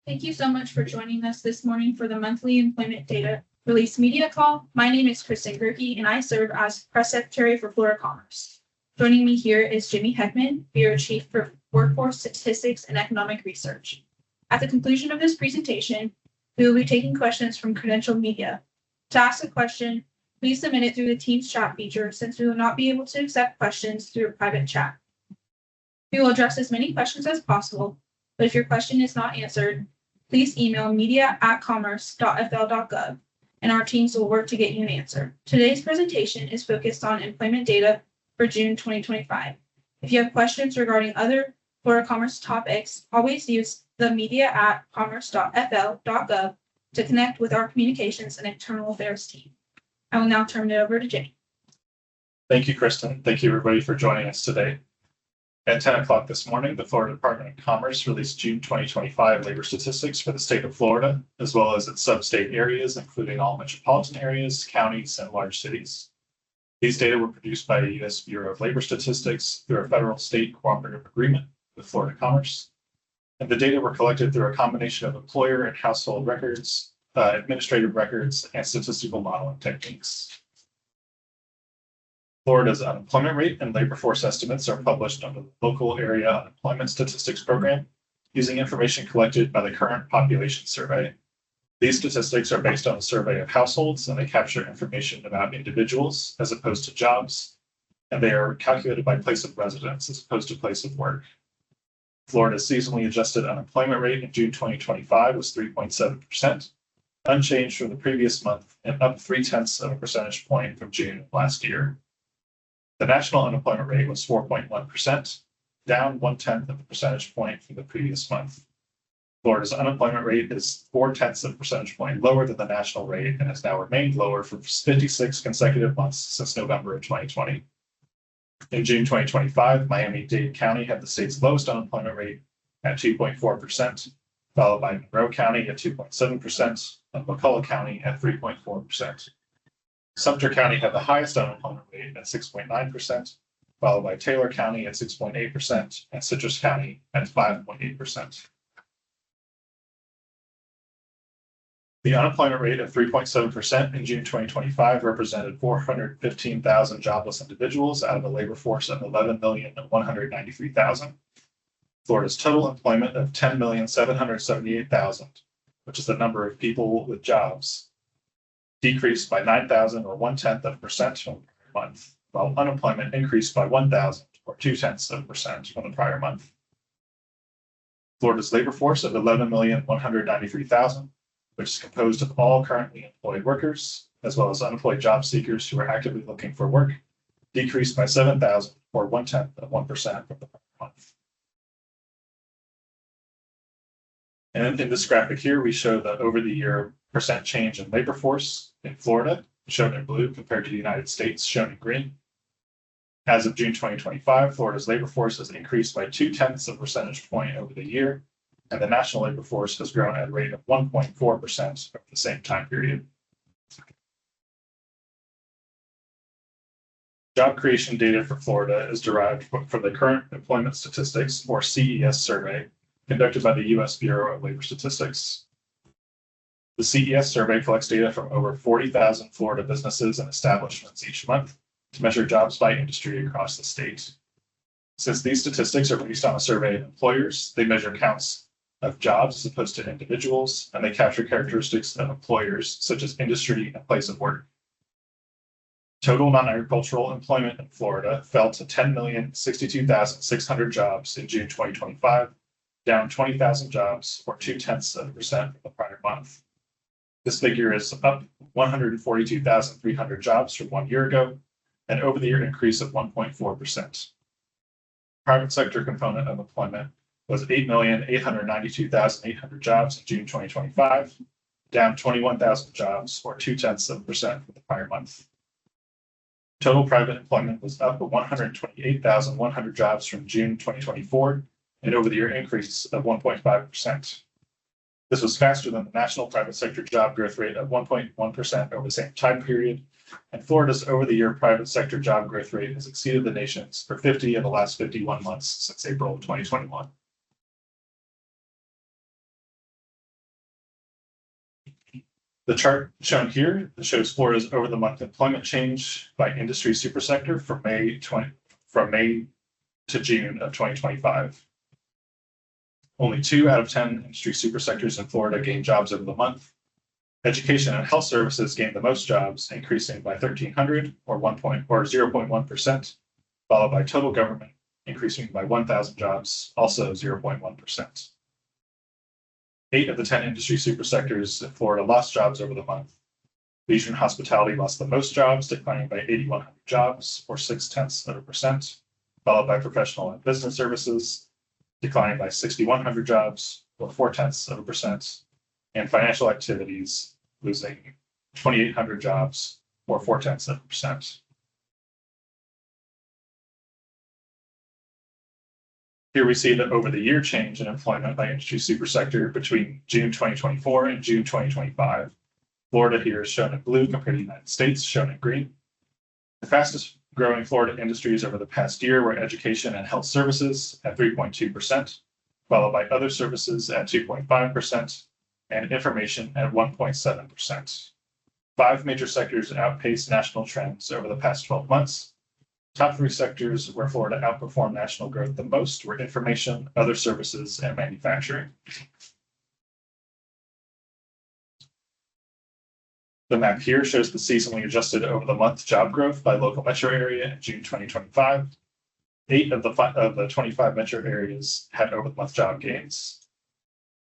Thank you so much for joining us this morning for the monthly employment data release media call. My name is Kristen Gerke, and I serve as press secretary for FloridaCommerce. Joining me here is Jimmy Heckman, Bureau Chief for Workforce Statistics and Economic Research. At the conclusion of this presentation, we will be taking questions from credentialed media. To ask a question, please submit it through the Teams chat feature, since we will not be able to accept questions through a private chat. We will address as many questions as possible, but if your question is not answered, please email media@commerce.fl.gov, and our teams will work to get you an answer. Today's presentation is focused on employment data for June 2025. If you have questions regarding other FloridaCommerce topics, always use the media@commerce.fl.gov to connect with our communications and internal affairs team. I will now turn it over to Jimmy. Thank you, Kristen. Thank you, everybody, for joining us today. At 10 o'clock this morning, the Florida Department of Commerce released June 2025 labor statistics for the state of Florida, as well as its sub-state areas, including all metropolitan areas, counties, and large cities. These data were produced by the U.S. Bureau of Labor Statistics through a federal-state cooperative agreement with FloridaCommerce. And the data were collected through a combination of employer and household records, administrative records, and statistical modeling techniques. Florida's unemployment rate and labor force estimates are published under the Local Area Unemployment Statistics Program using information collected by the Current Population Survey. These statistics are based on a survey of households, and they capture information about individuals as opposed to jobs, and they are calculated by place of residence as opposed to place of work. Florida's seasonally adjusted unemployment rate in June 2025 was 3.7%, unchanged from the previous month and up 0.3 of a percentage point from June of last year. The national unemployment rate was 4.1%, down 0.1 of a percentage point from the previous month. Florida's unemployment rate is 0.4 of a percentage point lower than the national rate and has now remained lower for 56 consecutive months since November of 2020. In June 2025, Miami-Dade County had the state's lowest unemployment rate at 2.4%, followed by Monroe County at 2.7% and McCulloch County at 3.4%. Sumter County had the highest unemployment rate at 6.9%, followed by Taylor County at 6.8% and Citrus County at 5.8%. The unemployment rate of 3.7% in June 2025 represented 415,000 jobless individuals out of a labor force of 11,193,000. Florida's total employment of 10,778,000, which is the number of people with jobs, decreased by 9,000 or 0.1% from the prior month, while unemployment increased by 1,000 or 0.2% from the prior month. Florida's labor force of 11,193,000, which is composed of all currently employed workers, as well as unemployed job seekers who are actively looking for work, decreased by 7,000 or 0.1% from the prior month. And in this graphic here, we show the over-the-year percent change in labor force in Florida, shown in blue, compared to the United States, shown in green. As of June 2025, Florida's labor force has increased by 0.2 of a percentage point over the year, and the national labor force has grown at a rate of 1.4% over the same time period. Job creation data for Florida is derived from the Current Employment Statistics, or CES survey, conducted by the U.S. Bureau of Labor Statistics. The CES survey collects data from over 40,000 Florida businesses and establishments each month to measure jobs by industry across the state. Since these statistics are based on a survey of employers, they measure counts of jobs as opposed to individuals, and they capture characteristics of employers such as industry and place of work. Total non-agricultural employment in Florida fell to 10,062,600 jobs in June 2025, down 20,000 jobs or 0.2% from the prior month. This figure is up 142,300 jobs from 1 year ago, an over-the-year increase of 1.4%. Private sector component of employment was 8,892,800 jobs in June 2025, down 21,000 jobs or 0.2% from the prior month. Total private employment was up 128,100 jobs from June 2024, an over-the-year increase of 1.5%. This was faster than the national private sector job growth rate of 1.1% over the same time period, and Florida's over-the-year private sector job growth rate has exceeded the nation's for 50 of the last 51 months since April of 2021. The chart shown here shows Florida's over-the-month employment change by industry supersector from May to June of 2025. Only 2 out of 10 industry supersectors in Florida gained jobs over the month. Education and health services gained the most jobs, increasing by 1,300 or 0.1%, followed by total government increasing by 1,000 jobs, also 0.1%. 8 of the 10 industry supersectors in Florida lost jobs over the month. Leisure and hospitality lost the most jobs, declining by 8,100 jobs, or 0.6%, followed by professional and business services, declining by 6,100 jobs, or 0.4%, and financial activities losing 2,800 jobs, or 0.4%. Here we see that over the year change in employment by industry supersector between June 2024 and June 2025. Florida here is shown in blue compared to the United States, shown in green. The fastest growing Florida industries over the past year were education and health services at 3.2%, followed by other services at 2.5%, and information at 1.7%. 5 major sectors outpaced national trends over the past 12 months. Top 3 sectors where Florida outperformed national growth the most were information, other services, and manufacturing. The map here shows the seasonally adjusted over the month job growth by local metro area in June 2025. 8 of the 25 metro areas had over the month job gains.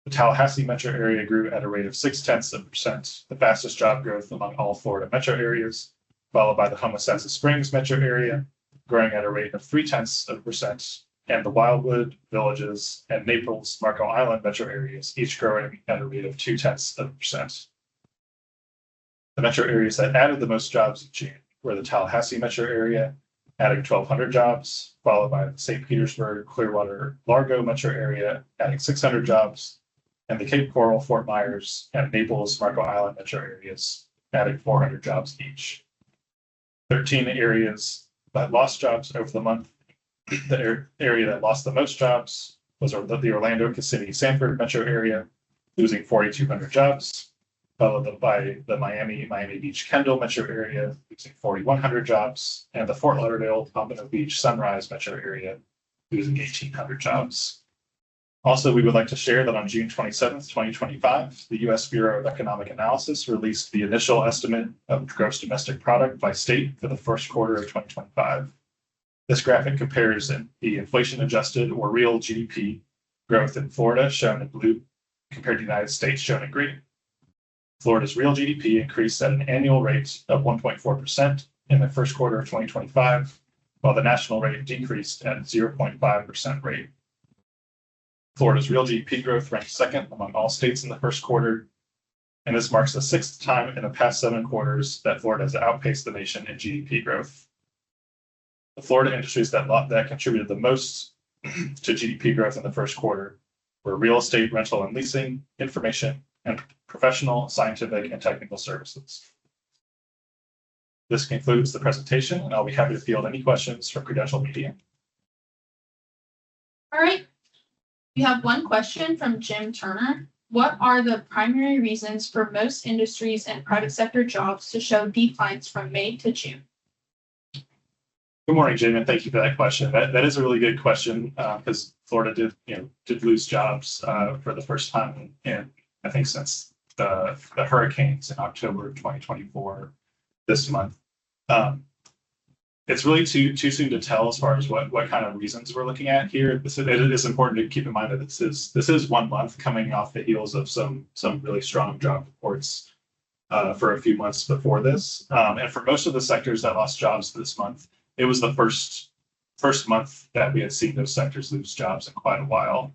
The Tallahassee metro area grew at a rate of 0.6%, the fastest job growth among all Florida metro areas, followed by the Homosassa Springs metro area, growing at a rate of 0.3%, and the Wildwood, Villages, and Naples, Marco Island metro areas, each growing at a rate of 0.2%. The metro areas that added the most jobs in June were the Tallahassee metro area, adding 1,200 jobs, followed by the St. Petersburg, Clearwater, Largo metro area, adding 600 jobs, and the Cape Coral, Fort Myers, and Naples, Marco Island metro areas, adding 400 jobs each. 13 areas that lost jobs over the month. The area that lost the most jobs was the Orlando, Kissimmee, Sanford metro area, losing 4,200 jobs, followed by the Miami Beach, Kendall metro area, losing 4,100 jobs, and the Fort Lauderdale, Pompano Beach, Sunrise metro area, losing 1,800 jobs. Also, we would like to share that on June 27th, 2025, the U.S. Bureau of Economic Analysis released the initial estimate of gross domestic product by state for the first quarter of 2025. This graphic compares the inflation-adjusted or real GDP growth in Florida, shown in blue, compared to the United States, shown in green. Florida's real GDP increased at an annual rate of 1.4% in the first quarter of 2025, while the national rate decreased at 0.5% rate. Florida's real GDP growth ranked second among all states in the first quarter, and this marks the 6th time in the past 7 quarters that Florida has outpaced the nation in GDP growth. The Florida industries that contributed the most to GDP growth in the first quarter were real estate, rental and leasing, information, and professional, scientific, and technical services. This concludes the presentation, and I'll be happy to field any questions from Credential Media. All right. We have one question from Jim Turner. What are the primary reasons for most industries and private sector jobs to show declines from May to June? Good morning, Jim, and thank you for that question. That is a really good question because Florida did lose jobs for the first time in I think since the hurricanes in October of 2024 this month. It's really too soon to tell as far as what kind of reasons we're looking at here. It is important to keep in mind that this is 1 month coming off the heels of some really strong job reports for a few months before this. And for most of the sectors that lost jobs this month, it was the first month that we had seen those sectors lose jobs in quite a while.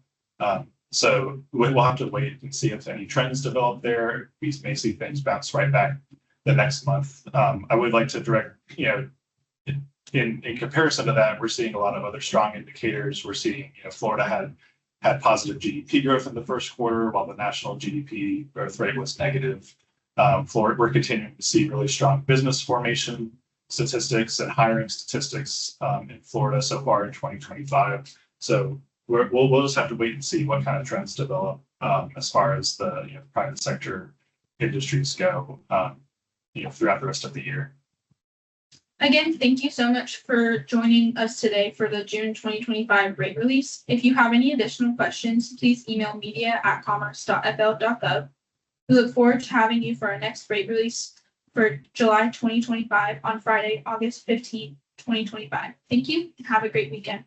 So we'll have to wait and see if any trends develop there. We may see things bounce right back the next month. I would like to direct, in comparison to that, we're seeing a lot of other strong indicators. We're seeing, Florida had positive GDP growth in the first quarter, while the national GDP growth rate was negative. Florida, we're continuing to see really strong business formation statistics and hiring statistics in Florida so far in 2025. So we'll just have to wait and see what kind of trends develop as far as the private sector industries go, throughout the rest of the year. Again, thank you so much for joining us today for the June 2025 rate release. If you have any additional questions, please email media@commerce.fl.gov. We look forward to having you for our next rate release for July 2025 on Friday, August 15th, 2025. Thank you and have a great weekend.